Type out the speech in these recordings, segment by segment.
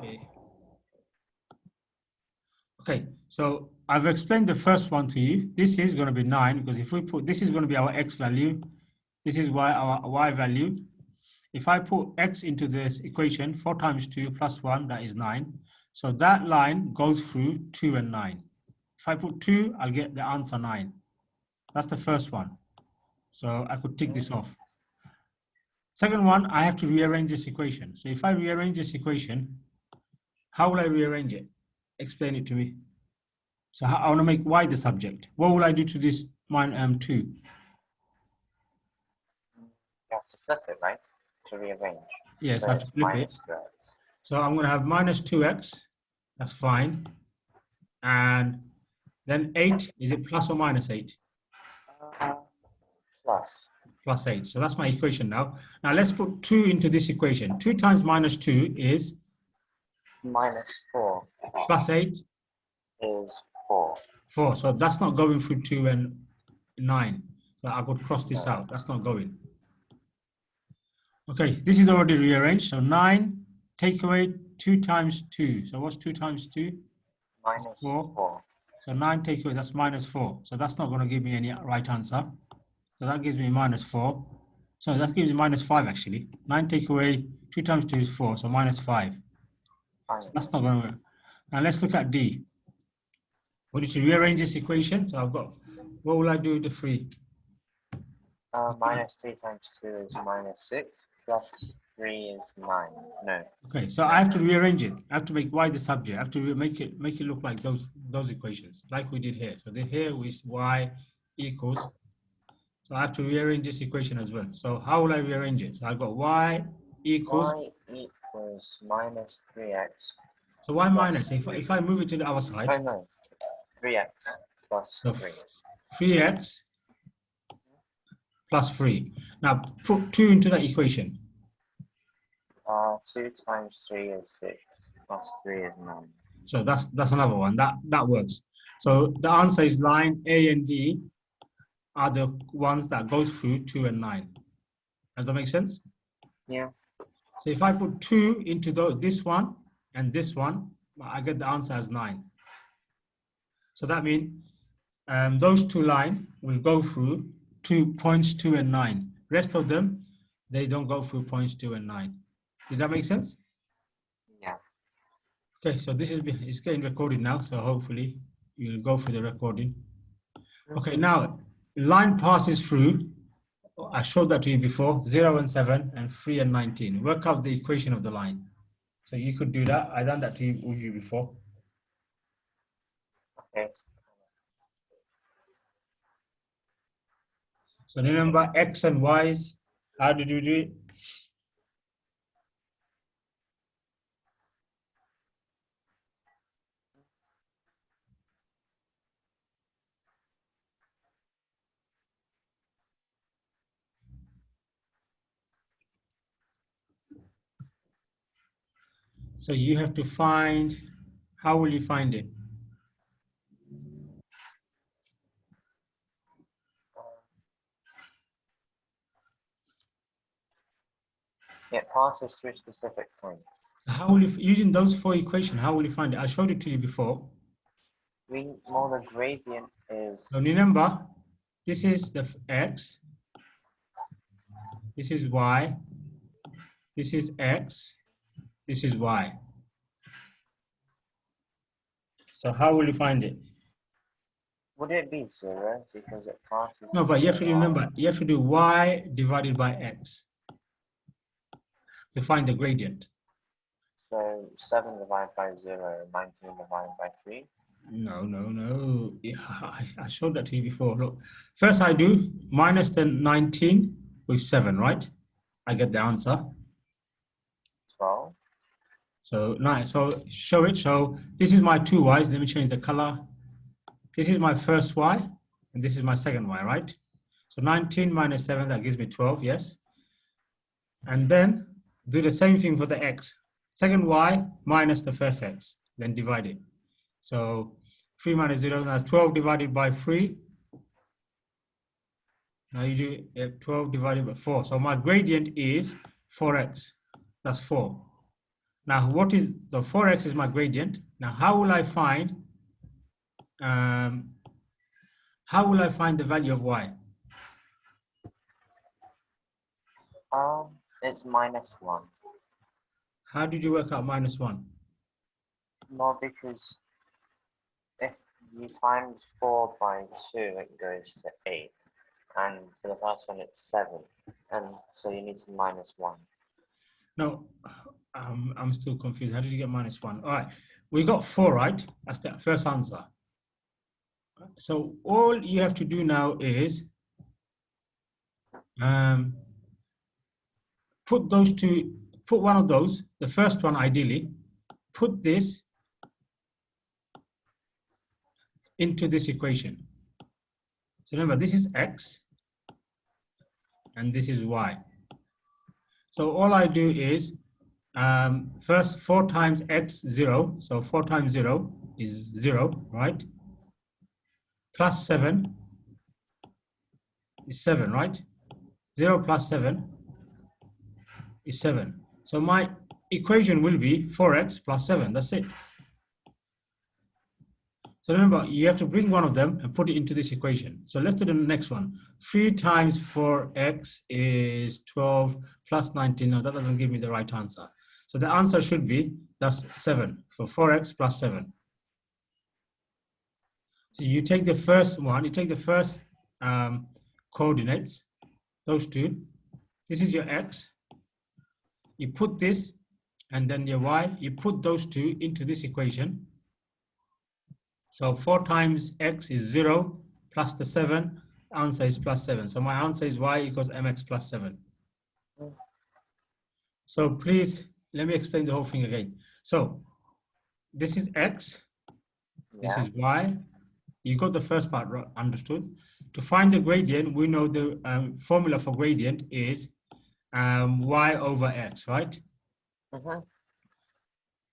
Okay. Okay, so I've explained the first one to you. This is going to be 9 because if we put, this is going to be our x value. This is our y value. If I put x into this equation, 4 times 2 plus 1, that is 9. So that line goes through 2 and 9. If I put 2, I'll get the answer 9. That's the first one. So I could tick this off. Second one, I have to rearrange this equation. So if I rearrange this equation, how will I rearrange it? Explain it to me. So I want to make y the subject. What will I do to this 2? You have to flip it, right? To rearrange. Yes, So I have to flip it. -2x. So I'm going to have minus 2x. That's fine. And then 8, is it plus or minus 8? Plus. Plus 8. So that's my equation now. Now let's put 2 into this equation. 2 times minus 2 is? -4. Plus 8? Is 4. 4. So that's not going through 2 and 9. So I could cross this out. That's not going. Okay, this is already rearranged. So 9, take away 2 times 2. So what's 2 times 2? -4. So 9 take away, that's -4. So that's not going to give me any right answer. So that gives me -4. So that gives me -5 actually. 9 take away 2 times 2 is 4, so -5. So that's not going to work. Now let's look at D. We need to rearrange this equation. So I've got, what will I do with the 3? -3 times 2 is -6. Plus 3 is 9. No. Okay, so I have to rearrange it. I have to make y the subject. I have to make it look like those equations, like we did here. So here is y equals. So I have to rearrange this equation as well. So how will I rearrange it? So I got y equals. Y equals -3x. So y minus. If I move it to the other side. Oh no. 3x plus 3. 3x plus 3. Now put 2 into that equation. 2 times 3 is 6. Plus 3 is 9. So that's another one. That works. So the answer is line A and D are the ones that go through 2 and 9. Does that make sense? Yeah. So if I put 2 into this one and this one, I get the answer as 9. So that means those 2 lines will go through 2 points 2 and 9. Rest of them, they don't go through points 2 and 9. Did that make sense? Yeah. Okay, so this is getting recorded now, so hopefully you'll go through the recording. Okay, now line passes through. I showed that to you before, 0 and 7 and 3 and 19. Work out the equation of the line. So you could do that. I done that to you with you before. Okay. So remember x and y's. How did you do it? So you have to find, how will you find it? It passes through specific points. How will you, using those 4 equations, how will you find it? I showed it to you before. The gradient is. So remember, this is the x, this is y, this is x, this is y. So how will you find it? Would it be 0 because it passes? No, but you have to remember, you have to do y divided by x to find the gradient. So 7 divided by 0, 19 divided by 3? No. Yeah, I showed that to you before. Look, first I do minus the 19 with 7, right? I get the answer. 12. So nice. So show it. So this is my 2 y's. Let me change the color. This is my first y, and this is my second y, right? So 19 minus 7, that gives me 12, yes. And then do the same thing for the x. Second y minus the first x, then divide it. So 3 minus 0, now 12 divided by 3. Now you do 12 divided by 4. So my gradient is 4x. That's 4. Now, what is the 4x is my gradient. Now, how will I find the value of y? It's -1. How did you work out -1? No, because if you times 4 by 2, it goes to 8. And for the first one, it's 7. And so you need to -1. No, I'm still confused. How did you get -1? All right, we got 4, right? That's the first answer. So all you have to do now is put one of those, the first one ideally, put this into this equation. So remember, this is x and this is y. So all I do is first 4 times x, 0. So 4 times 0 is 0, right? Plus 7 is 7, right? 0 plus 7 is 7. So my equation will be 4x plus 7. That's it. So remember, you have to bring one of them and put it into this equation. So let's do the next one. 3 times 4x is 12 plus 19. No, that doesn't give me the right answer. So the answer should be, that's 7 for 4x plus 7. So you take the first one, you take the first coordinates, those two. This is your x. You put this, and then your y. You put those two into this equation. So 4 times x is 0 plus the 7. Answer is plus 7. So my answer is y equals mx plus 7. So please, let me explain the whole thing again. So this is x. This is y. You got the first part understood. To find the gradient, we know the formula for gradient is y over x, right?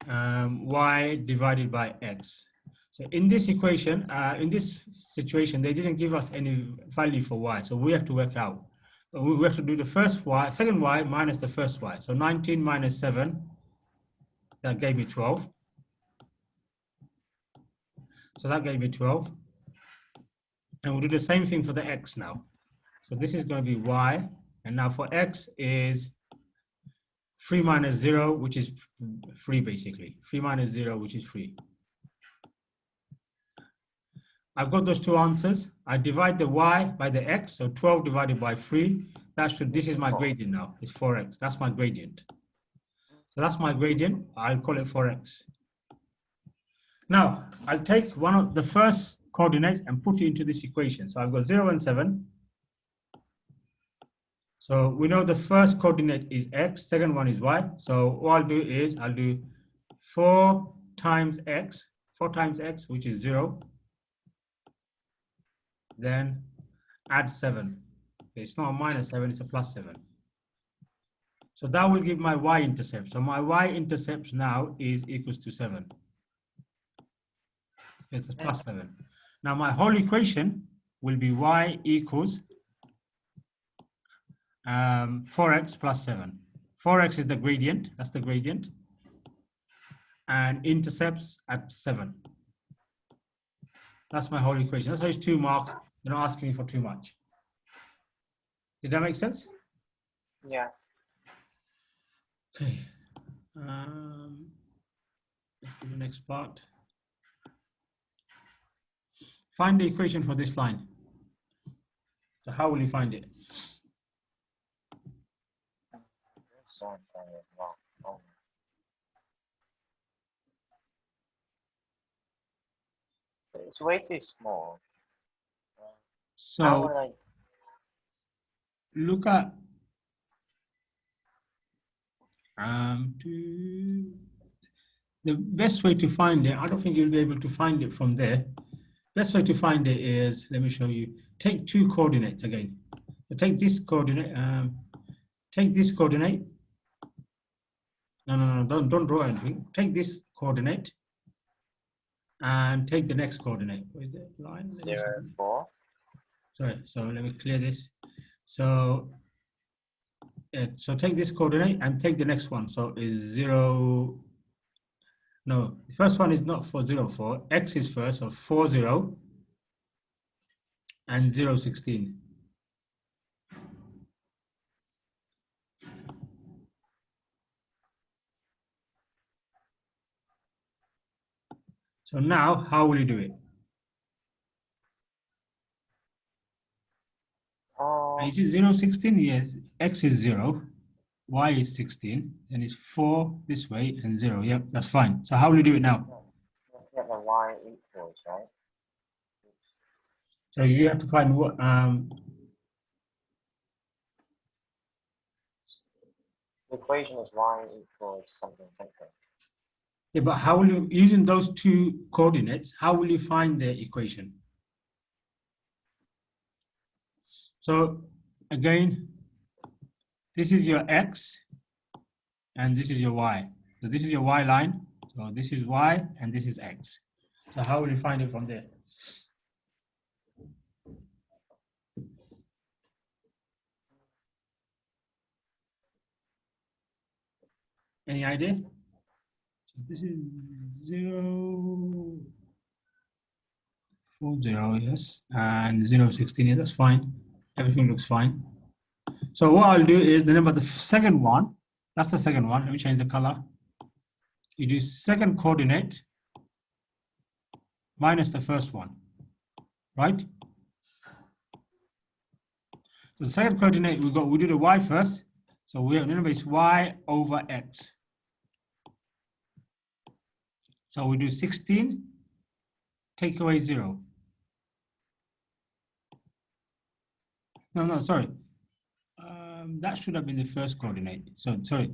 Y divided by x. So in this equation, in this situation, they didn't give us any value for y, so we have to work out. We have to do the first y, second y minus the first y. So 19 minus 7, that gave me 12. So that gave me 12. And we'll do the same thing for the x now. So this is going to be y, and now for x is 3 minus 0, which is 3 basically. 3 minus 0, which is 3. I've got those two answers. I divide the y by the x, so 12 divided by 3. This is my gradient now, it's 4x. That's my gradient. So that's my gradient. I'll call it 4x. Now, I'll take one of the first coordinates and put it into this equation. So I've got 0 and 7. So we know the first coordinate is x, second one is y. So what I'll do is I'll do 4 times x, which is 0. Then add 7. It's not a minus 7, it's a plus 7. So that will give my y-intercept. So my y-intercept now is equals to 7. It's plus 7. Now my whole equation will be y equals 4x plus 7. 4x is the gradient, that's the gradient. And intercepts at 7. That's my whole equation. That's why it's 2 marks. They're not asking me for too much. Did that make sense? Yeah. Okay. Let's do the next part. Find the equation for this line. So how will you find it? It's way too small. So look at the best way to find it. I don't think you'll be able to find it from there. Best way to find it is, let me show you. Take 2 coordinates again. So take this coordinate. Take this coordinate. No, don't draw anything. Take this coordinate and take the next coordinate. Where's the line? 0, 4. Sorry, so let me clear this. So take this coordinate and take the next one. So is 0, No, the first one is not 404. X is first, so 40 and 016. So now, how will you do it? Is it 016? Yes, X is 0, Y is 16, then it's 4 this way and 0. Yep, that's fine. So how will you do it now? Get the y equals, right? So you have to find what The equation is y equals something something. yeah, but how will you, using those two coordinates, how will you find the equation? So again, this is your X and this is your Y. So this is your Y line. So this is Y and this is X. So how will you find it from there? Any idea? So this is 0, 40, yes, and 016, yeah, that's fine. Everything looks fine. So what I'll do is, remember the second one, that's the second one. Let me change the color. You do second coordinate minus the first one, right? So the second coordinate, we do the Y first. So we remember it's Y over X. So we do 16, take away 0. No, sorry. That should have been the first coordinate. So sorry.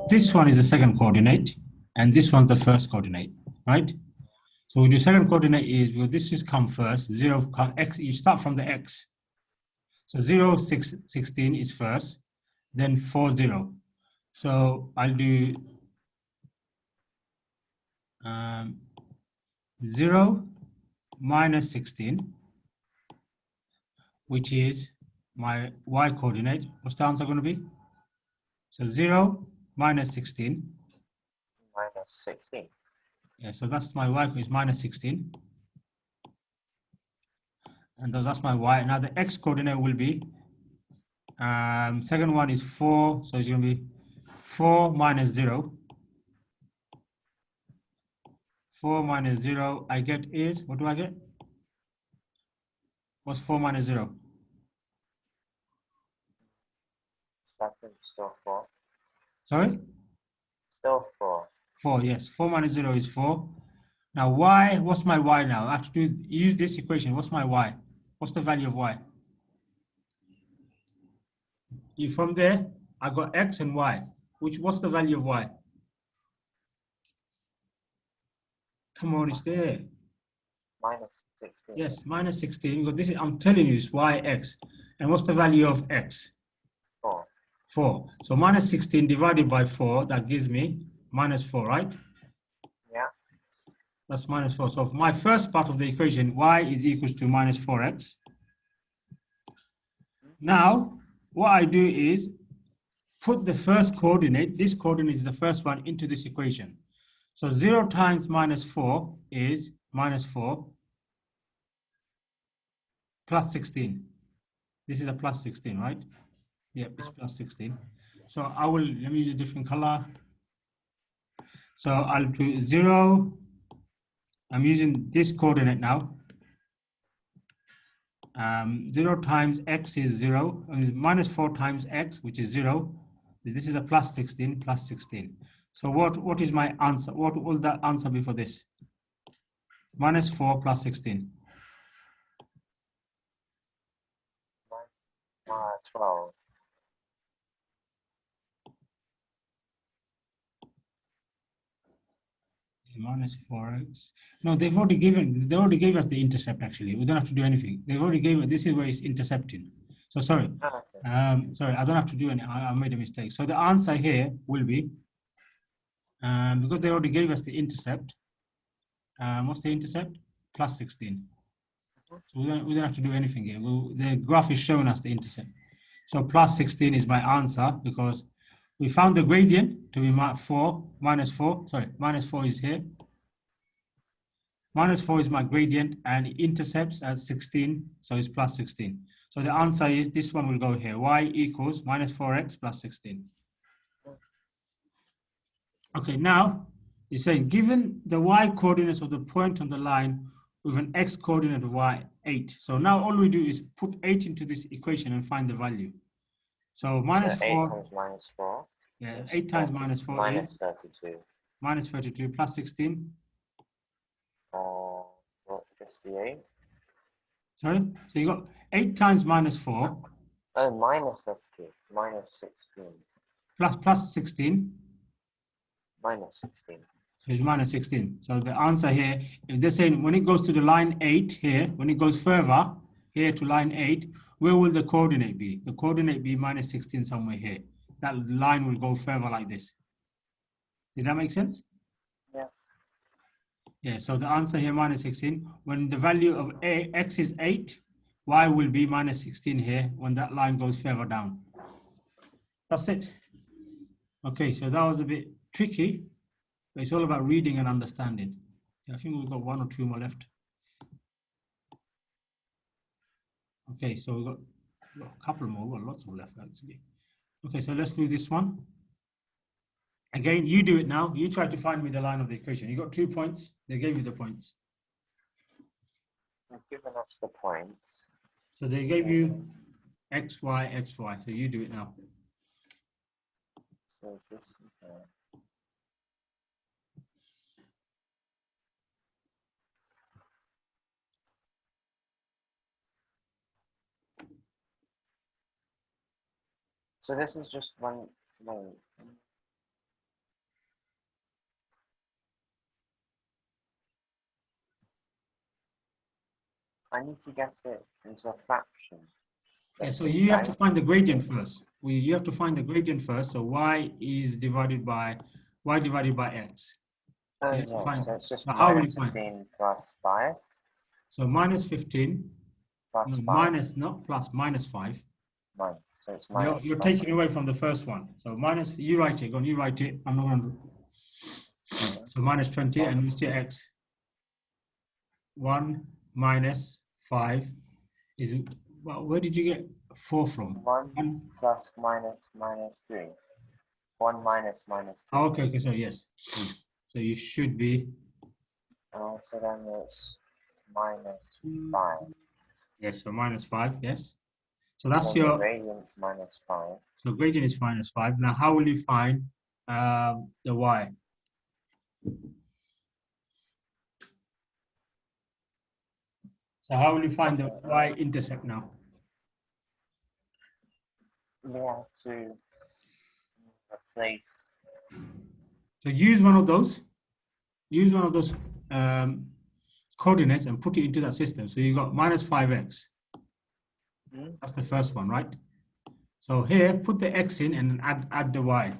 This one is the second coordinate, and this one's the first coordinate, right? So we do second coordinate is, well, this is come first, 0, X, you start from the X. So 0, 6, 16 is first, then 4, 0. So I'll do 0 minus 16, which is my Y coordinate. What's the answer going to be? So 0 minus 16. Minus 16. Yeah, so that's my Y is minus 16. And that's my Y. Now the X coordinate will be, second one is 4, so it's going to be 4 minus 0. 4 minus 0 I get is, what do I get? What's 4 minus 0? That's still 4. Sorry? Still 4. 4, yes. 4 minus 0 is 4. Now Y, what's my Y now? I have to use this equation. What's my Y? What's the value of Y? From there, I got X and Y. What's the value of Y? Come on, it's there. Minus 16. Yes, minus 16. Because this is, I'm telling you, it's YX. And what's the value of X? 4. 4. So minus 16 divided by 4, that gives me minus 4, right? Yeah. That's minus 4. So my first part of the equation, Y is equals to minus 4X. Now, what I do is put the first coordinate, this coordinate is the first one, into this equation. So 0 times minus 4 is minus 4 plus 16. This is a plus 16, right? Yep, it's plus 16. So let me use a different color. So I'll do 0. I'm using this coordinate now. 0 times x is 0. Minus 4 times x, which is 0. This is a plus 16, plus 16. So what is my answer? What will the answer be for this? Minus 4 plus 16. 12. Minus 4x. No, they already gave us the intercept actually. We don't have to do anything. They've already gave it. This is where it's intercepting. So sorry. Sorry, I don't have to do any. I made a mistake. So the answer here will be, because they already gave us the intercept. What's the intercept? Plus 16. So we don't have to do anything here. The graph is showing us the intercept. So plus 16 is my answer because We found the gradient to be minus 4. Sorry, minus 4 is here. Minus 4 is my gradient, and it intercepts at 16, so it's plus 16. So the answer is this one will go here. Y equals minus 4x plus 16. Okay, now it's saying given the y coordinates of the point on the line with an x coordinate of y 8. So now all we do is put 8 into this equation and find the value. So minus 4. 8 times minus 4. Yeah, 8 times minus 4 minus is 32. minus 32 plus 16. What, 58? Sorry? So you got 8 times minus 4. Oh, minus 32. Minus 16. Plus 16. Minus 16. So it's minus 16. So the answer here, if they're saying when it goes to the line 8 here, when it goes further here to line 8, where will the coordinate be? The coordinate be minus 16 somewhere here. That line will go further like this. Did that make sense? Yeah. Yeah, so the answer here, minus 16. When the value of x is 8, y will be minus 16 here when that line goes further down. That's it. Okay, so that was a bit tricky, but it's all about reading and understanding. I think we've got 1 or 2 more left. Okay, so we've got a couple more, we've got lots more left actually. Okay, so let's do this one. Again, you do it now. You try to find me the line of the equation. You got 2 points. They gave you the points. They've given us the points. So they gave you x, y, x, y. So you do it now. So this is so this is just one. I need to get it into a fraction. Yeah, so you have to find the gradient first. You have to find the gradient first. So y is divided by x. Oh, So, yeah, so it's just minus 15 plus 5. So minus 15 plus no, 5. minus, not plus, minus 5. Nine. So it's minus You're 5. taking away from the first one. So minus, you write it. Go on, you write it. I'm not going to. So minus 20 and what's your x? 1 minus 5 is, well, where did you get 4 from? 1 plus minus minus 3. 1 minus minus 3. Oh, okay, so yes. So you should be. So then it's minus 5. Yes, so minus 5, yes. So that's so your. The gradient's minus 5. So gradient is minus 5. Now, how will you find the y? So how will you find the y-intercept now? We have to replace. So use one of those. Use one of those coordinates and put it into that system. So you got minus 5x. That's the first one, right? So here, put the x in and add the y.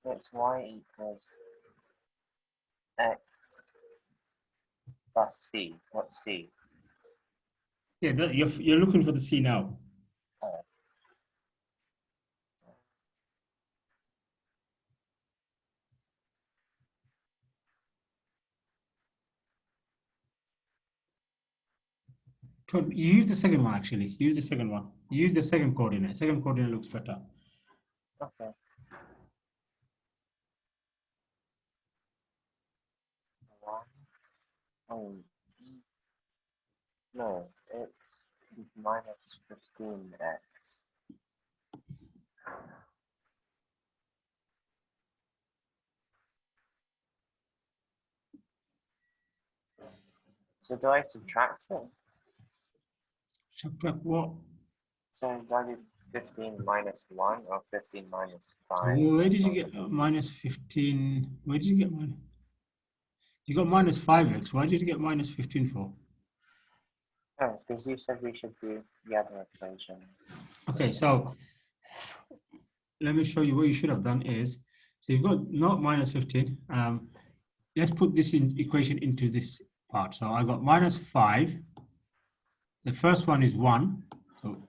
It's y equals x plus c. What's c? Yeah, you're looking for the c now. You use the second one actually. Use the second one. Use the second coordinate. Second coordinate looks better. Okay. No, it's minus 15x. So do I subtract it? Subtract what? So do I do 15 minus 1 or 15 minus 5? Where did you get minus 15? Where did you get minus? You got minus 5x. Why did you get minus 15 for? Oh, because you said we should do the other equation. Okay, so let me show you what you should have done is, so you've got not minus 15. Let's put this equation into this part. So I got minus 5. The first one is 1. So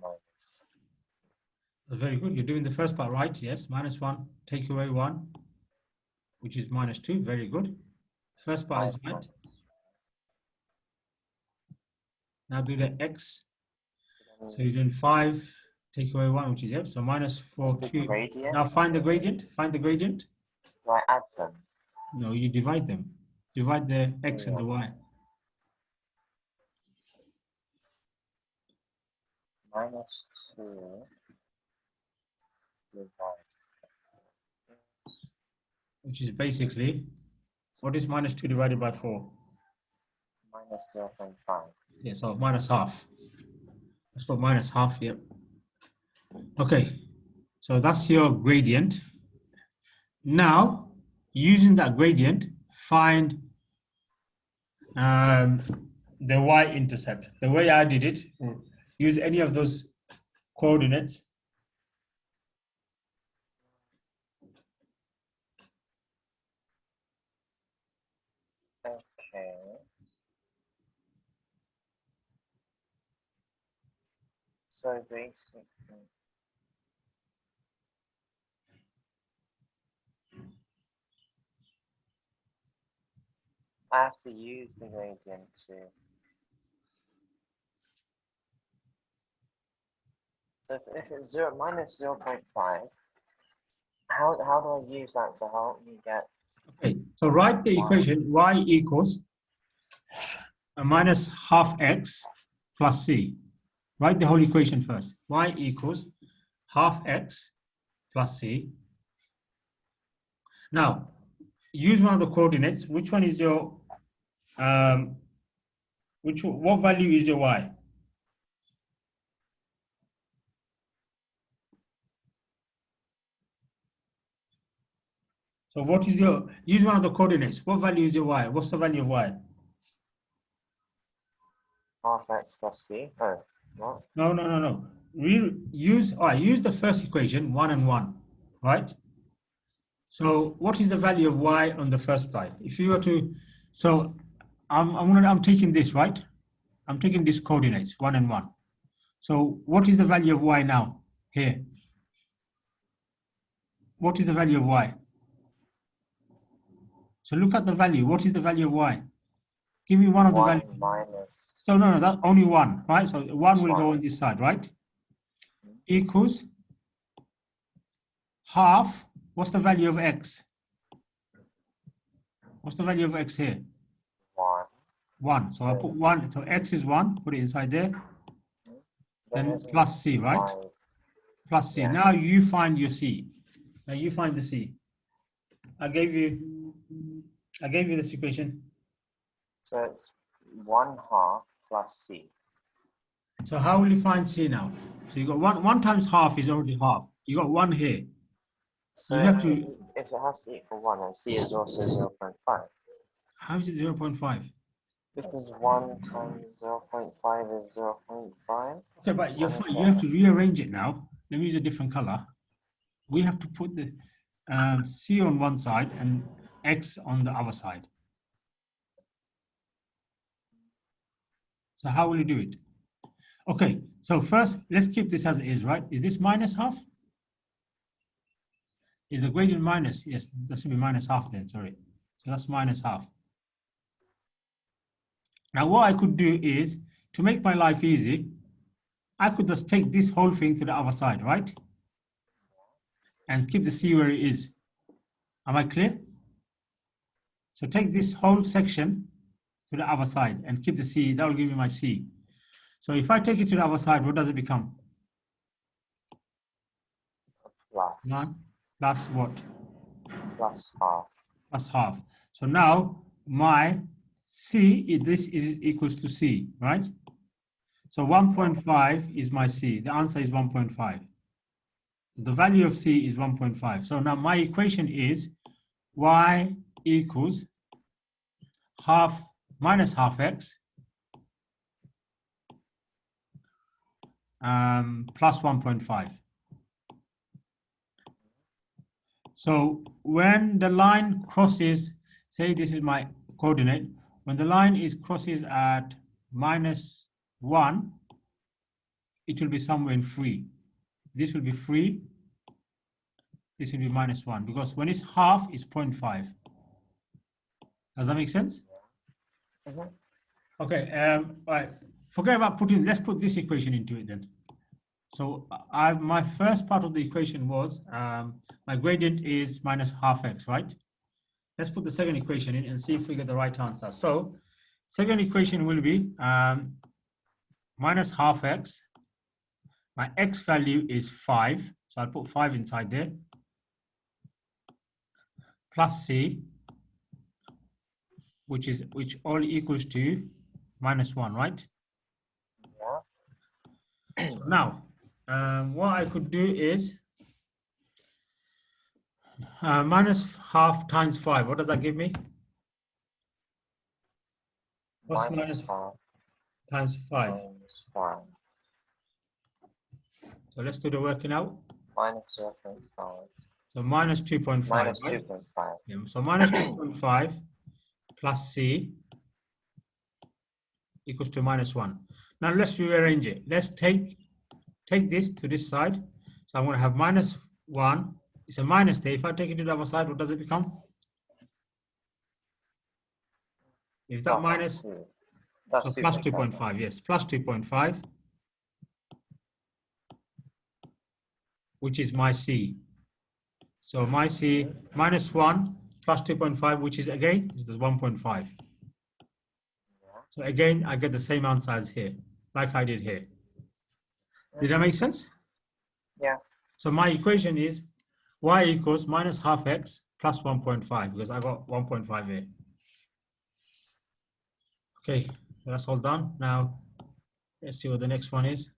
minus. Very good. You're doing the first part right. Yes, minus 1, take away 1, which is minus 2. Very good. First part is 5 right. minus. Now do the x. So So you're doing 5, take away 1, which is yep. So minus 4, the 2. gradient. Now find the gradient. Find the gradient. Do I add them? No, you divide them. Divide the x and the y. Minus 2 divided. Which is basically, what is minus 2 divided by 4? Minus 0.5. Yeah, so minus half. Let's put minus half here. Okay, so that's your gradient. Now, using that gradient, find the y-intercept. The way I did it, use any of those coordinates. Okay. So basically, I have to use the gradient to. So if it's minus 0.5, how do I use that to help me get? Okay, so write the equation y equals a minus half x plus c. Write the whole equation first. Y equals half x plus c. Now, use one of the coordinates. Which one is your, what value is your y? So what is your, use one of the coordinates. What value is your y? What's the value of y? Half x plus c. Oh, what? No. Use the first equation, 1 and 1, right? So what is the value of y on the first side? If you were to, so I'm taking this, right? I'm taking these coordinates, 1 and 1. So what is the value of y now here? What is the value of y? So look at the value. What is the value of y? Give me one of the 1 values. minus. So no, that's only 1, right? So 1 will go One. on this side, right? Equals half. What's the value of x? What's the value of x here? 1. 1. So I put 1. So x is 1. Put it inside there. Then plus c, right? 5. Plus c. Yeah. Now you find your c. Now you find the c. I gave you this equation. So it's 1/2 plus c. So how will you find c now? So you got 1 times half is already half. You got 1 here. So You have to. if it has to equal 1, then c is also 0.5. How is it 0.5? Because 1 times 0.5 is 0.5. Okay, but you're fine. You have to rearrange it now. Let me use a different color. We have to put the c on one side and x on the other side. So how will you do it? Okay, so first, let's keep this as it is, right? Is this minus half? Is the gradient minus? Yes, that should be minus half then, sorry. So that's minus half. Now what I could do is, to make my life easy, I could just take this whole thing to the other side, right? And keep the c where it is. Am I clear? So take this whole section to the other side and keep the c, that will give me my c. So if I take it to the other side, what does it become? Plus. 1 plus what? Plus half. Plus half. So now my c, this is equals to c, right? So 1.5 is my c. The answer is 1.5. The value of c is 1.5. So now my equation is y equals half minus half x plus 1.5. So when the line crosses, say this is my coordinate, when the line crosses at -1, it will be somewhere in 3. This will be 3. This will be -1 because when it's half, it's 0.5. Does that make sense? Mhm. Okay. Right. Forget about putting. Let's put this equation into it then. So my first part of the equation was my gradient is -12x, right? Let's put the second equation in and see if we get the right answer. So second equation will be -12x. My x value is 5, so I'll put 5 inside there, plus c, which all equals to -1, right? Yeah. So now, what I could do is -half times 5. What does that give me? What's minus -5 times 5? times 5. So let's do the working out. -0.5. So minus 2.5, right? -2.5. Yeah, so minus 2.5 plus c equals to -1. Now let's rearrange it. Let's take this to this side. So I'm going to have -1. It's a minus there. If I take it to the other side, what does it become? If that minus, That's so plus 2.5, yes, plus 2.5, which is my c. So my c -1 plus 2.5, which is again, is the 1.5. So again, I get the same answer as here, like I did here. Did that make sense? Yeah. So my equation is y equals -12x plus 1.5 because I got 1.5 here. Okay, that's all done. Now, let's see what the next one is.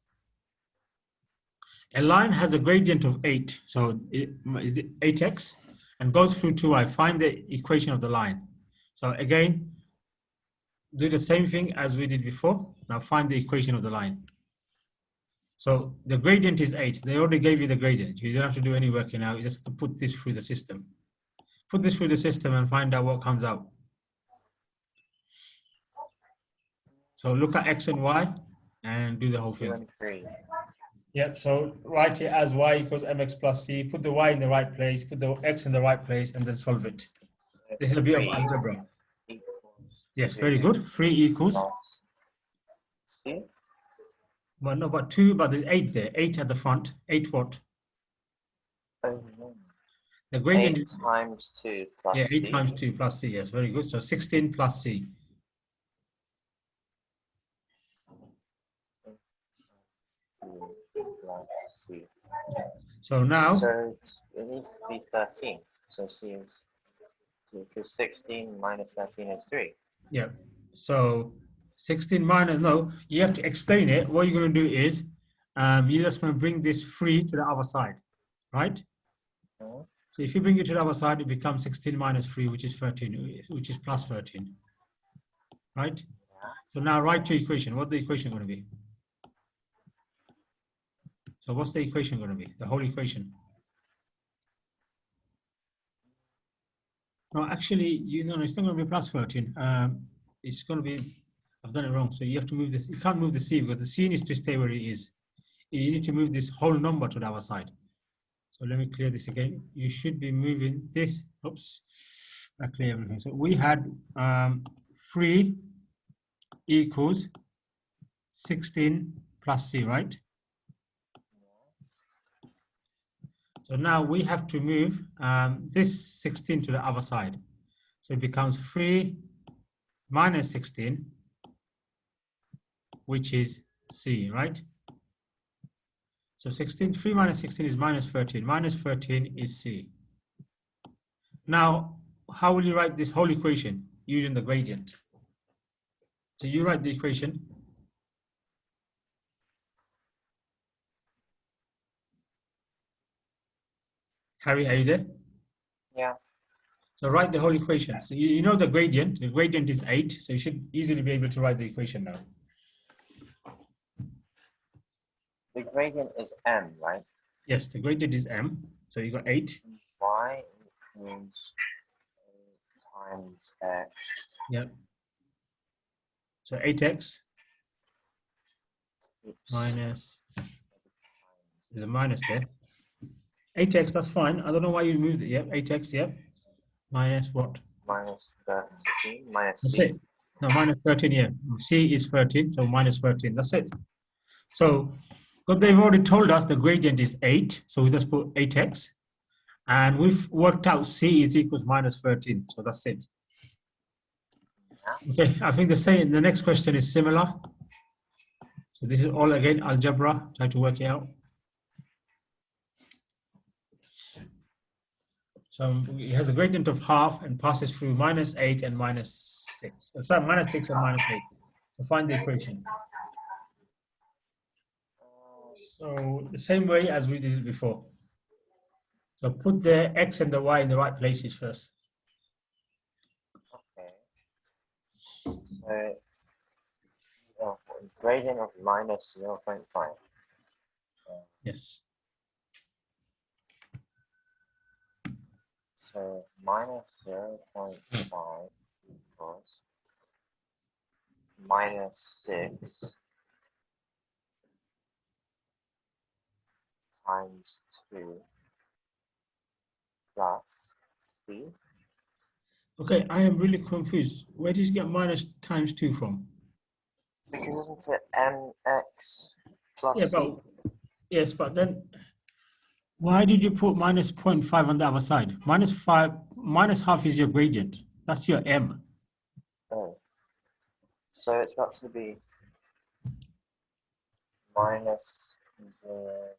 A line has a gradient of 8, so is it 8x, and goes through 2y. Find the equation of the line. So again, do the same thing as we did before. Now find the equation of the line. So the gradient is 8. They already gave you the gradient. You don't have to do any working out. You just have to put this through the system. Put this through the system and find out what comes out. So look at x and y and do the whole 2 thing. and 3. Yep, so write it as y equals mx plus c. Put the y in the right place, put the x in the right place, and then solve it. This is a bit of algebra. Yes, very good. 3 equals, C? well, no, but 2, but there's 8 there. 8 at the front. 8 what? Oh, no. The gradient 8 is, times 2 plus yeah, 8 C. times 2 plus c. Yes, very good. So 16 plus c. Plus C. So now, So it needs to be 13. So C is, because 16 minus 13 is 3. yeah. So 16 minus, no, you have to explain it. What you're going to do is you're just going to bring this 3 to the other side, right? Mhm. So if you bring it to the other side, it becomes 16 minus 3, which is 13, which is plus 13, right? Yeah. So now write your equation. What's the equation going to be? So what's the equation going to be? The whole equation. No, actually, you know, it's not going to be plus 13. It's going to be, I've done it wrong. So you have to move this. You can't move the c because the c needs to stay where it is. You need to move this whole number to the other side. So let me clear this again. You should be moving this. Oops, I clear everything. So we had 3 equals 16 plus c, right? So now we have to move this 16 to the other side. So it becomes 3 minus 16, which is c, right? So 3 minus 16 is minus 13. Minus 13 is c. Now, how will you write this whole equation using the gradient? So you write the equation. Harry, are you there? Yeah. So write the whole equation. So you know the gradient. The gradient is 8. So you should easily be able to write the equation now. The gradient is m, right? Yes, the gradient is m. So you got 8. Y means times x. Yep. So 8x Oops. minus There's a minus there. 8x, that's fine. I don't know why you moved it. Yep, 8x, yep. Minus what? Minus 13, minus That's C. it. No, minus 13, yeah. C is 13, so minus 13. That's it. So, but they've already told us the gradient is 8, so we just put 8x. And we've worked out C is equals minus 13, so that's it. Yeah. Okay, I think the next question is similar. So this is all again algebra, try to work it out. So it has a gradient of half and passes through minus 8 and minus 6. Sorry, minus 6 and minus 8. So find the equation. So the same way as we did it before. So put the x and the y in the right places first. Okay. So, gradient of minus 0.5. Yes. So minus 0.5 equals minus 6 times 2 plus C. Okay, I am really confused. Where did you get minus times 2 from? Because isn't it mx plus Yeah, C? but yes, but then why did you put minus 0.5 on the other side? Minus 5, minus half is your gradient. That's your m. Oh. So it's got to be minus 0.5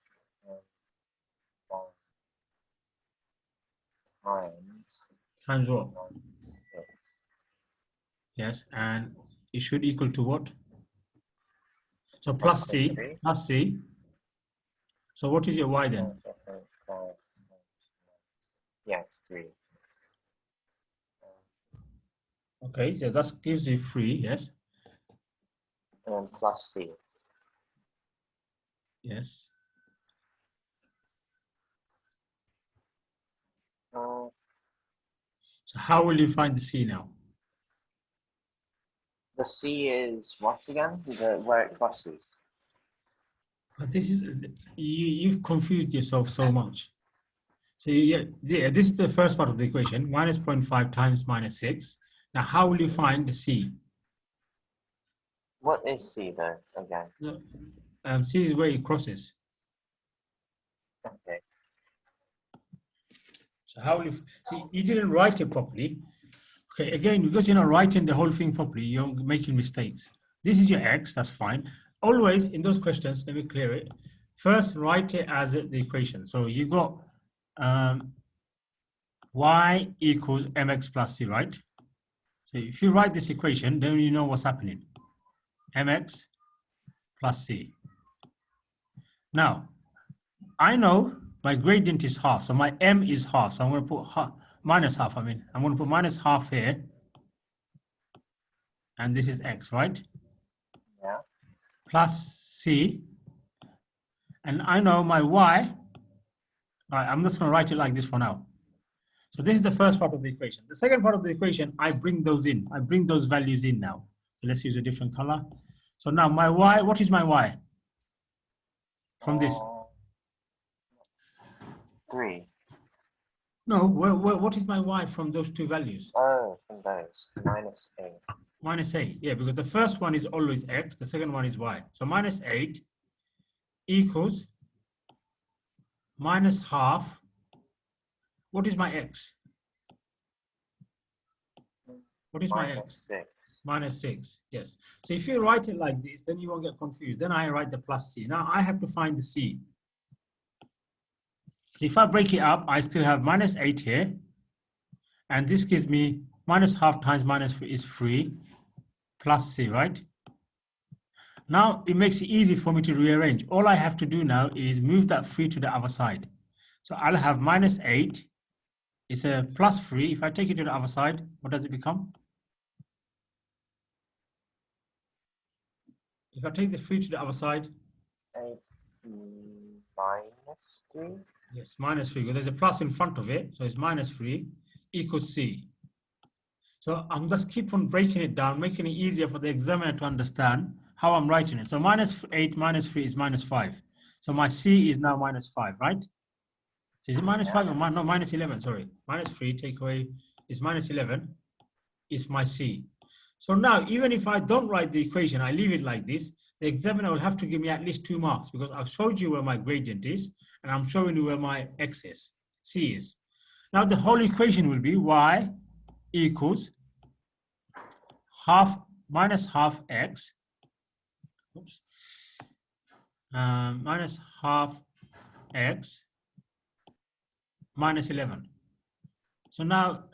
times Times what? 6. Yes, and it should equal to what? So plus C, 1.3. plus C. So what is your y then? Yeah, it's 3. Okay, so that gives you 3, yes? And then plus C. Yes. Uh, So how will you find the C now? the C is what again? Where it crosses. But this is, you've confused yourself so much. So yeah, this is the first part of the equation, minus 0.5 times minus 6. Now, how will you find the C? What is C though again? C is where it crosses. Okay. So how will you, see, you didn't write it properly. Okay, again, because you're not writing the whole thing properly, you're making mistakes. This is your x, that's fine. Always in those questions, let me clear it. First, write it as the equation. So you got y equals mx plus c, right? So if you write this equation, then you know what's happening. Mx plus c. Now, I know my gradient is half, so my m is half. So I'm going to put minus half. I'm going to put minus half here. And this is x, right? Yeah. Plus c. And I know my y. Right, I'm just going to write it like this for now. So this is the first part of the equation. The second part of the equation, I bring those in. I bring those values in now. So let's use a different color. So now my y, what is my y? From this? 3. No, what is my y from those two values? Oh, from those. Minus 8. Minus 8, yeah, because the first one is always x, the second one is y. So minus 8 equals minus half. What is my x? What is my Minus x? 6. Minus 6, yes. So if you write it like this, then you won't get confused. Then I write the plus c. Now I have to find the c. If I break it up, I still have minus 8 here. And this gives me minus half times minus 3 is 3 plus c, right? Now it makes it easy for me to rearrange. All I have to do now is move that 3 to the other side. So I'll have minus 8. It's a plus 3. If I take it to the other side, what does it become? If I take the 3 to the other side, 8 minus 3. yes, minus 3. Well, there's a plus in front of it, so it's minus 3 equals c. So I'm just keep on breaking it down, making it easier for the examiner to understand how I'm writing it. So minus 8 minus 3 is minus 5. So my C is now minus 5, right? So is it minus 5 or no, minus 11, sorry. Minus 3, take away, is minus 11, is my C. So now, even if I don't write the equation, I leave it like this, the examiner will have to give me at least 2 marks because I've showed you where my gradient is, and I'm showing you where my X is, C is. Now the whole equation will be Y equals minus half X, oops, minus half X minus 11. So now,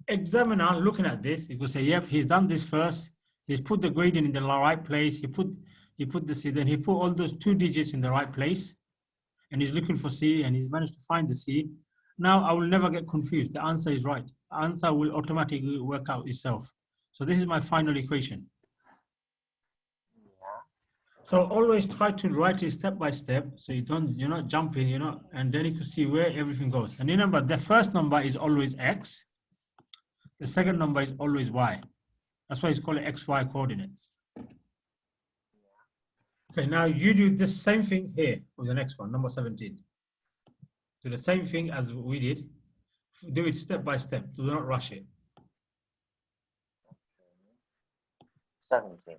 examiner looking at this, he could say, yep, he's done this first. He's put the gradient in the right place. He put the C, then he put all those 2 digits in the right place, and he's looking for C, and he's managed to find the C. Now I will never get confused. The answer is right. The answer will automatically work out itself. So this is my final equation. So always try to write it step by step, so you're not jumping, and then you can see where everything goes. And remember, the first number is always X. The second number is always Y. That's why it's called XY coordinates. Okay, now you do the same thing here with the next one, number 17. Do the same thing as we did. Do it step by step. Do not rush it. 17.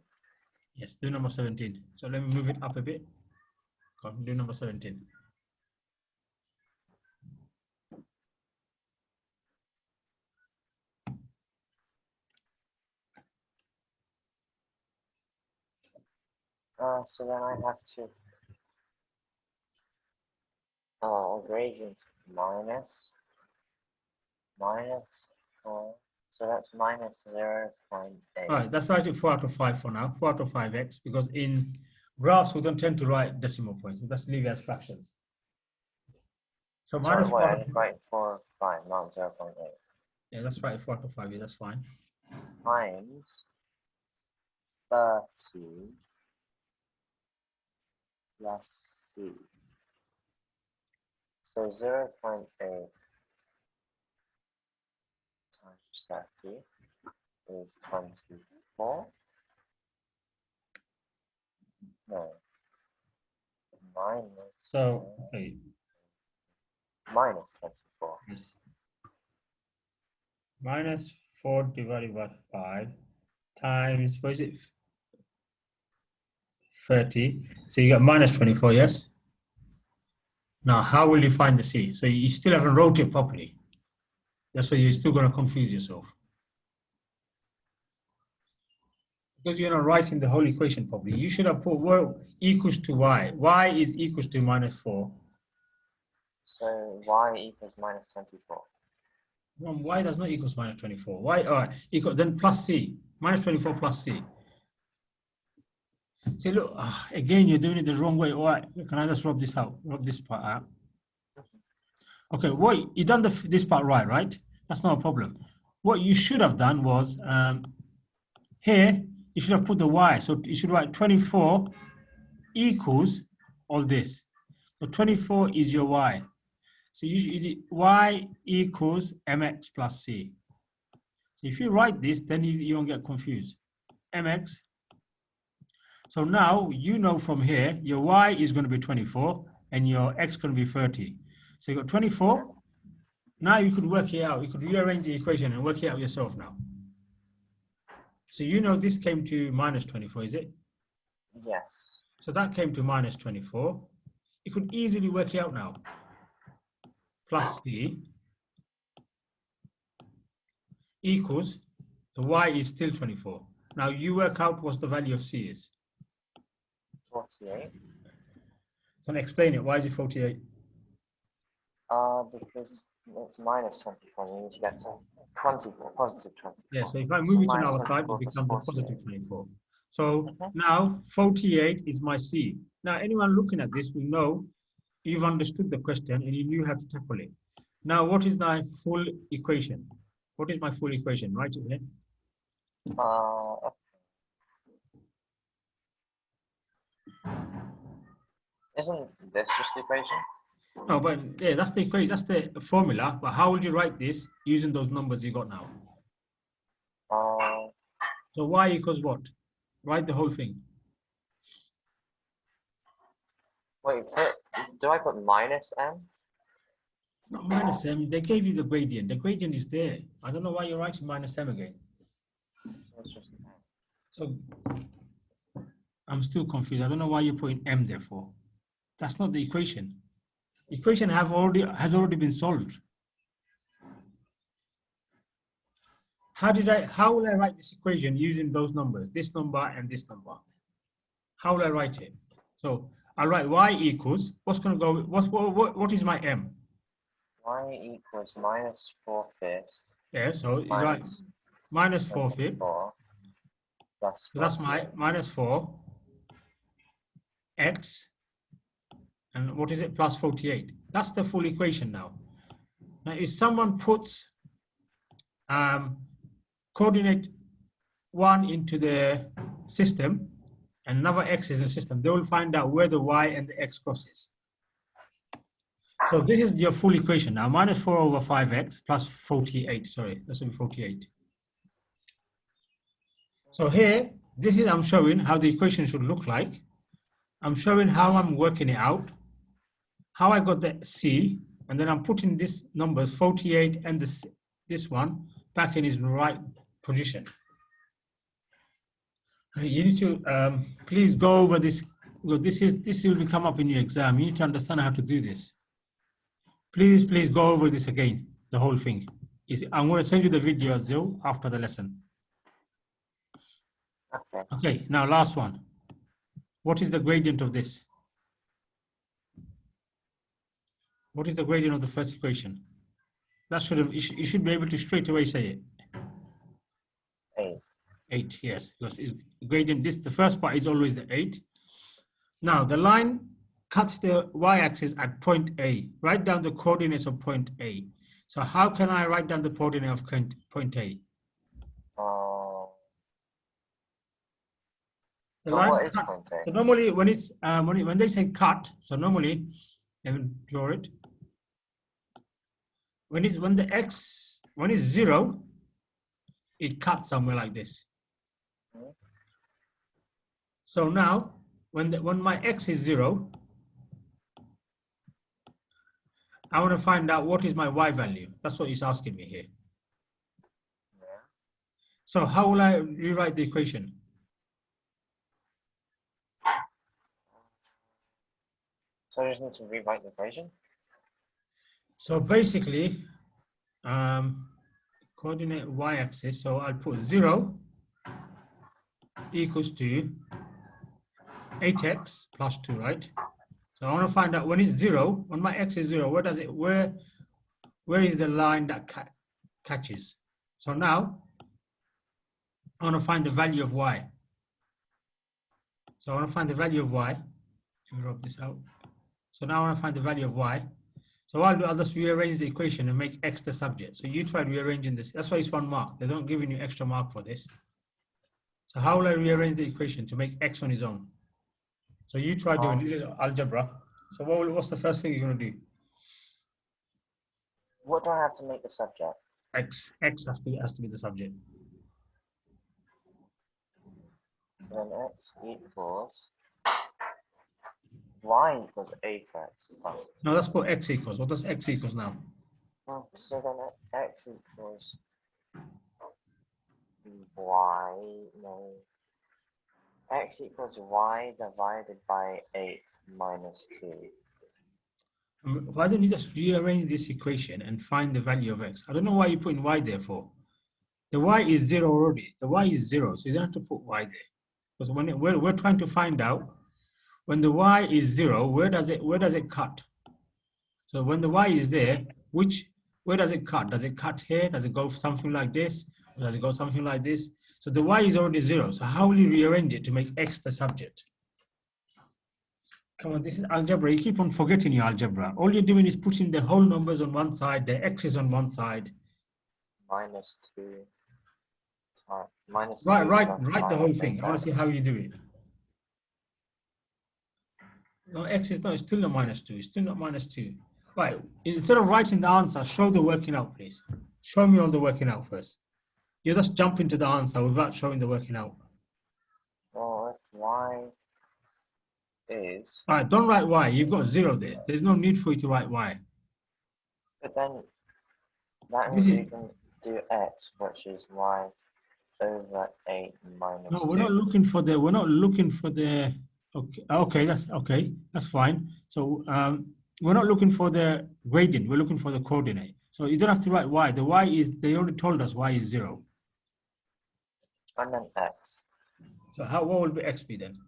Yes, do number 17. So let me move it up a bit. Go on, do number 17. So then I have to gradient minus, so that's minus 0.8. All right, that's actually 4 out of 5 for now, 4 out of 5x, because in graphs we don't tend to write decimal points. We just leave it as fractions. So minus 4 I just write 4, 5, not 0.8. Yeah, that's right, 4 out of 5, yeah, that's fine. Times 30 plus C. So 0.8 times 30 is 24. No. Minus. So, okay. Minus 24. Yes. Minus 4 divided by 5 times, what is it? 30. So you got minus 24, yes? Now, how will you find the C? So you still haven't wrote it properly. That's why you're still going to confuse yourself. Because you're not writing the whole equation properly. You should have put y equals to y. Y is equals to minus 4. So y equals minus 24. No, y does not equals minus 24. Y equals then plus C. Minus 24 plus C. See, look, again, you're doing it the wrong way. All right, can I just rub this out? Rub this part out. Okay, what you done this part right? That's not a problem. What you should have done was here, you should have put the y. So you should write 24 equals all this. So 24 is your y. So y equals mx plus c. So if you write this, then you won't get confused. Mx. So now you know from here, your y is going to be 24 and your x going to be 30. So you got 24. Now you could work it out. You could rearrange the equation and work it out yourself now. So you know this came to minus 24, is it? Yes. So that came to minus 24. You could easily work it out now. Plus c equals, the y is still 24. Now you work out what the value of c is. 48. So explain it. Why is it 48? Because it's minus 24. You need to get to 24, positive 24. Yeah, so if I move it to minus our side, it 24 becomes a plus positive 24. So now 48 is my c. Now anyone looking at this will know you've understood the question and you knew how to tackle it. Now what is my full equation? What is my full equation? Write it here. Isn't this just the equation? No, but yeah, that's the equation, that's the formula. But how would you write this using those numbers you got now? So y equals what? Write the whole thing. Wait, do I put minus m? Not minus m. They gave you the gradient. The gradient is there. I don't know why you're writing minus m again. It's just m. So I'm still confused. I don't know why you're putting m there for. That's not the equation. Equation has already been solved. How will I write this equation using those numbers, this number and this number? How will I write it? So I'll write y equals, what's going to go, what is my m? Y equals minus 4/5 Yeah, so it's right, minus 4/5. 4 plus So that's my 48. minus 4 x, and what is it, plus 48. That's the full equation now. Now, if someone puts coordinate 1 into the system and another x is in the system, they will find out where the y and the x crosses. So this is your full equation now, minus 4 over 5x plus 48, sorry, that's going to be 48. So here, this is, I'm showing how the equation should look like. I'm showing how I'm working it out, how I got the c, and then I'm putting this numbers, 48 and this one, back in its right position. You need to please go over this. Well, this will come up in your exam. You need to understand how to do this. Please go over this again, the whole thing. I'm going to send you the video as well after the lesson. Okay. Okay, now last one. What is the gradient of this? What is the gradient of the first equation? That you should be able to straight away say it. 8. 8, yes, because it's gradient. The first part is always the 8. Now the line cuts the y-axis at point A. Write down the coordinates of point A. So how can I write down the coordinate of point A? The line what is cuts. point A? So normally when it's when they say cut, so normally let me draw it. When it's 0, it cuts somewhere like this. So now when my x is 0, I want to find out what is my y value. That's what he's asking me here. Yeah. So how will I rewrite the equation? So I just need to rewrite the equation? So basically, coordinate y-axis, so I'll put 0 equals to 8x plus 2, right? So I want to find out when it's 0, when my x is 0, where is the line that catches? So now I want to find the value of y. So I want to find the value of y. Let me rub this out. So now I want to find the value of y. So I'll just rearrange the equation and make x the subject. So you try rearranging this. That's why it's 1 mark. They're not giving you extra mark for this. So how will I rearrange the equation to make x on its own? So you try doing this is algebra. So what's the first thing you're going to do? What do I have to make the subject? X has to be the subject. Then x equals y equals 8x plus. No, let's put x equals. What does x equals now? So then x equals y, no. X equals y divided by 8 minus 2. Why don't you just rearrange this equation and find the value of x? I don't know why you're putting y there for. The y is 0 already. The y is 0, so you don't have to put y there. Because when we're trying to find out when the y is 0, where does it cut? So when the y is there, where does it cut? Does it cut here? Does it go something like this? Or does it go something like this? So the y is already 0. So how will you rearrange it to make x the subject? Come on, this is algebra. You keep on forgetting your algebra. All you're doing is putting the whole numbers on one side, the x's on one side. Minus 2. Minus 2 Write the whole thing. I want to see how you do it. No, x is not, it's still not minus 2. It's still not minus 2. Right, instead of writing the answer, show the working out, please. Show me all the working out first. You just jump into the answer without showing the working out. Well, if y is, All right, don't write y. You've got 0 there. There's no need for you to write y. but then that This means is, we can do x, which is y over 8 minus no, 2. we're not looking for the, okay, okay, that's fine. So we're not looking for the gradient, we're looking for the coordinate. So you don't have to write y. The y is, they already told us y is 0. And then x. So what will be x be then?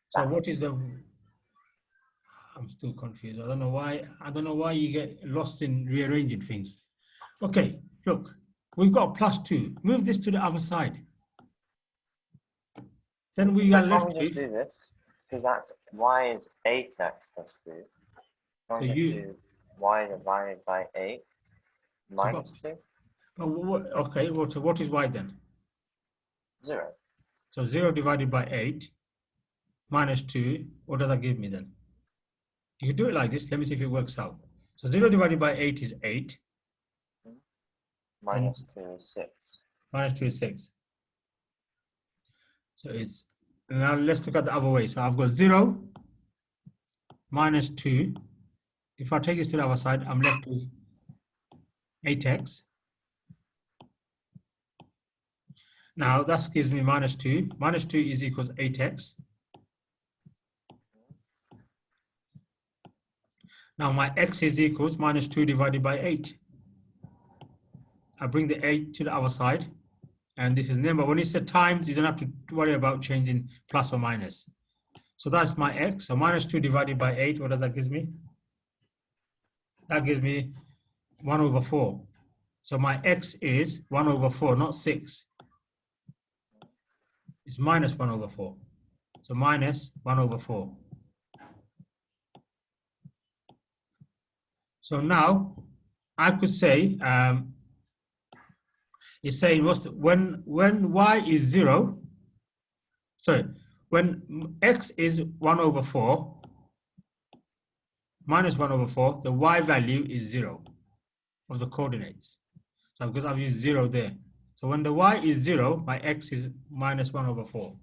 So That. what is the, I'm still confused. I don't know why you get lost in rearranging things. Okay, look, we've got +2. Move this to the other side. Then we are But left can't we just with, do this? Because that's y is 8x plus 2. so Can't we just you, do y divided by 8 minus 2? okay, what is y then? 0. So 0 divided by 8 minus 2, what does that give me then? You can do it like this. Let me see if it works out. So 0 divided by 8 is 8. Minus 2 is 6. Minus 2 is 6. So it's, now let's look at the other way. So I've got 0 minus 2. If I take this to the other side, I'm left with 8x. Now that gives me minus 2. Minus 2 is equals 8x. Now my x is equals minus 2 divided by 8. I bring the 8 to the other side. And this is, remember, when it's a times, you don't have to worry about changing plus or minus. So that's my x. So minus 2 divided by 8, what does that give me? That gives me 1 over 4. So my x is 1 over 4, not 6. It's minus 1 over 4. So minus 1 over 4. So now I could say, it's saying when y is 0, sorry, when x is 1 over 4, minus 1 over 4, the y value is 0 of the coordinates. So because I've used 0 there. So when the y is 0, my x is minus 1 over 4.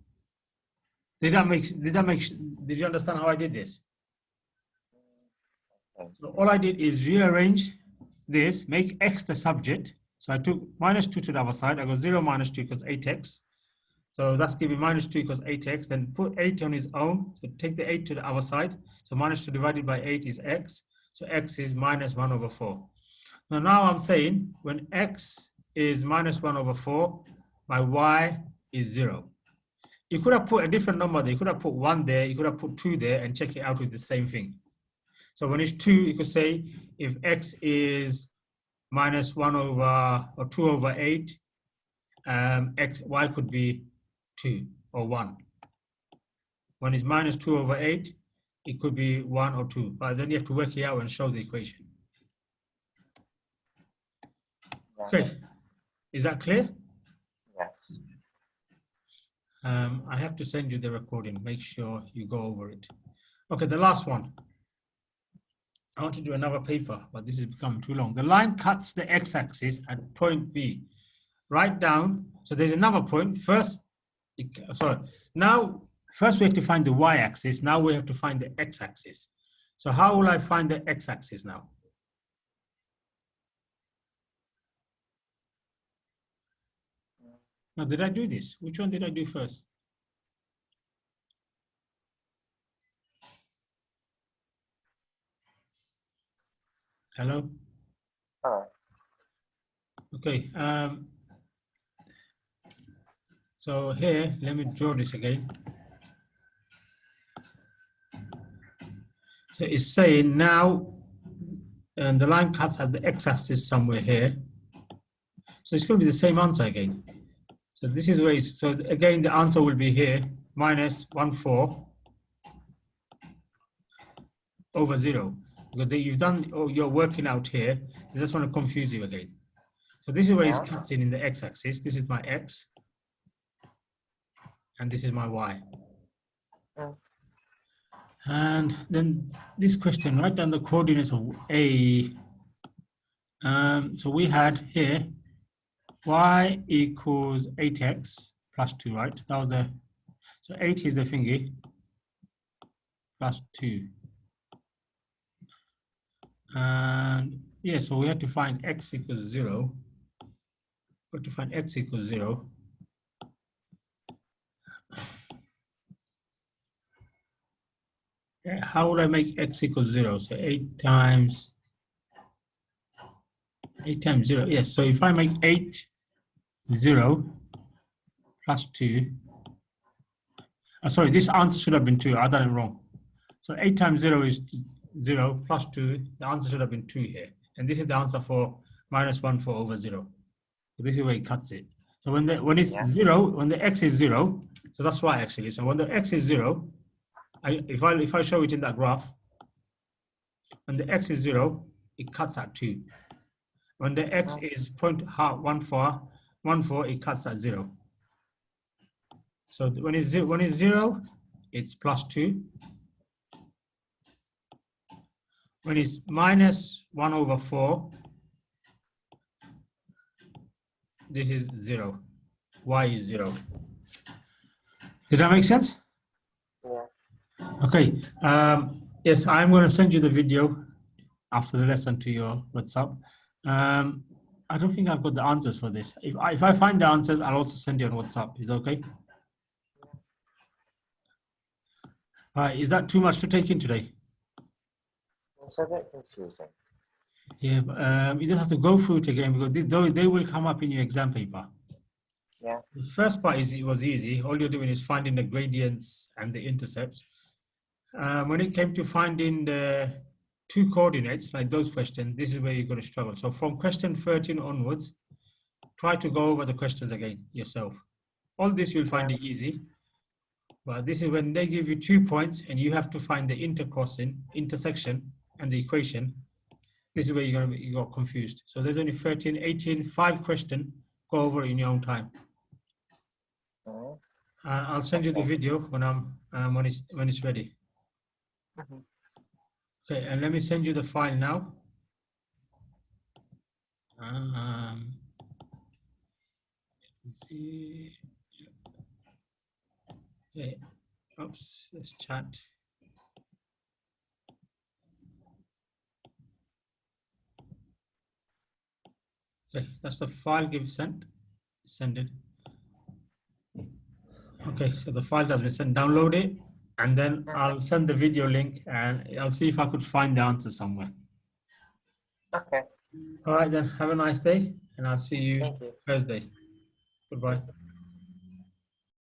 Did you understand how I did this? So all I did is rearrange this, make x the subject. So I took minus 2 to the other side. I got 0 minus 2 equals 8x. So that's giving minus 2 equals 8x. Then put 8 on its own. So take the 8 to the other side. So minus 2 divided by 8 is x. So x is minus 1 over 4. Now I'm saying when x is minus 1 over 4, my y is 0. You could have put a different number there. You could have put 1 there. You could have put 2 there and check it out with the same thing. So when it's 2, you could say if x is minus 1 over or 2 over 8, y could be 2 or 1. When it's minus 2 over 8, it could be 1 or 2. But then you have to work it out and show the equation. Okay, is that clear? Yes. I have to send you the recording. Make sure you go over it. Okay, the last one. I want to do another paper, but this is becoming too long. The line cuts the x-axis at point B. Write down, so there's another point. First we have to find the y-axis. Now we have to find the x-axis. So how will I find the x-axis now? Now, did I do this? Which one did I do first? Hello? Hello. Okay. So here, let me draw this again. So it's saying now, and the line cuts at the x-axis somewhere here. So it's going to be the same answer again. So this is where so again, the answer will be here, minus 1/4 over 0. Because you've done, you're working out here. I just want to confuse you again. So this is where it's cuts in the x-axis. This is my x. And this is my y. And then this question, write down the coordinates of A. So we had here y equals 8x plus 2, right? That was the, So 8 is the thingy, plus 2. And yeah, so we have to find x equals 0. We have to find x equals 0. How would I make x equals 0? So 8 times 0. Yes, so if I make 8 0 plus 2, sorry, this answer should have been 2. I done it wrong. So 8 times 0 is 0 plus 2. The answer should have been 2 here. And this is the answer for minus 1 4 over 0. So this is where it cuts it. So when it's 0, when the x is 0, so that's why actually. So when the x is 0, if I show it in that graph, when the x is 0, it cuts at 2. When the x is 0.14, it cuts at 0. So when it's 0, it's plus 2. When it's minus 1 over 4, this is 0. Y is 0. Did that make sense? Yeah. Okay. Yes, I'm going to send you the video after the lesson to your WhatsApp. I don't think I've got the answers for this. If I find the answers, I'll also send you on WhatsApp. Is that okay? All right. Is that too much to take in today? It's a bit confusing. Yeah, you just have to go through it again because they will come up in your exam paper. Yeah. The first part was easy. All you're doing is finding the gradients and the intercepts. When it came to finding the 2 coordinates, like those questions, this is where you're going to struggle. So from question 13 onwards, try to go over the questions again yourself. All this you'll find it easy. But this is when they give you 2 points and you have to find the intersection, and the equation. This is where you got confused. So there's only 13, 18, 5 questions. Go over in your own time. I'll send you the video when it's ready. Okay, and let me send you the file now. Let's see. Okay. Oops. Let's chat. Okay, that's the file give sent. Send it. Okay, so the file has been sent. Download it, and then I'll send the video link, and I'll see if I could find the answer somewhere. Okay. All right, then. Have a nice day, and I'll see you Thank you. Thursday. Goodbye.